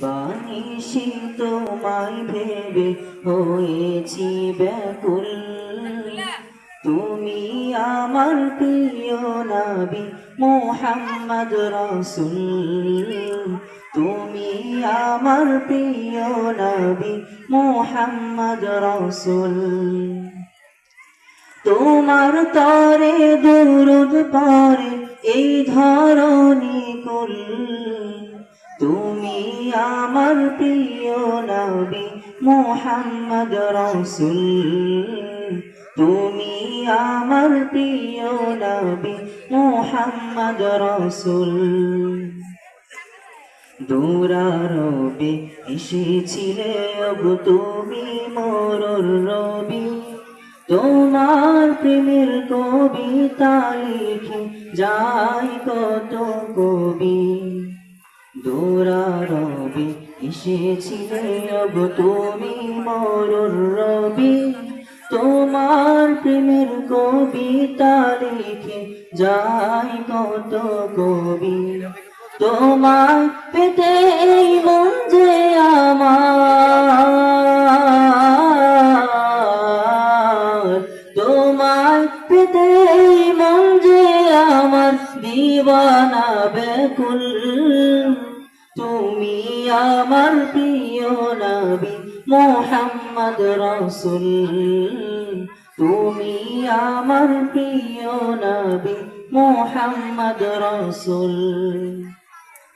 বানিশি তোমায় ভেবে হয়েছি ব্যাকুল, তুমি আমার প্রিয় নবী মুহাম্মদ রাসূল, তুমি আমার প্রিয় নবী মুহাম্মদ রাসূল। তোমার তরে দুরুদ পড়ে এই ধরণী কুল, তুমি আমার প্রিয় নবী মুহাম্মদ রাসূল, তুমি আমার প্রিয় নবী মুহাম্মদ রাসূল। দুরারবে এসেছিলে ওগো তুমি মোর রবি, তোমার প্রেমের কবিতা লিখে যায় কত কবি। দুরারবে এসেছিলে ওগো তুমি মোর রবি, তোমার প্রেমের কবিতা লিখে যায় কত কবি। তোমার পেতে মন যে আমার, তোমার পেতে মন যে আমার দিওয়ানা ব্যাকুল, তুমি আমার প্রিয় নবী মুহাম্মদ রাসূল, তুমি আমার প্রিয় নবী মুহাম্মদ রাসূল।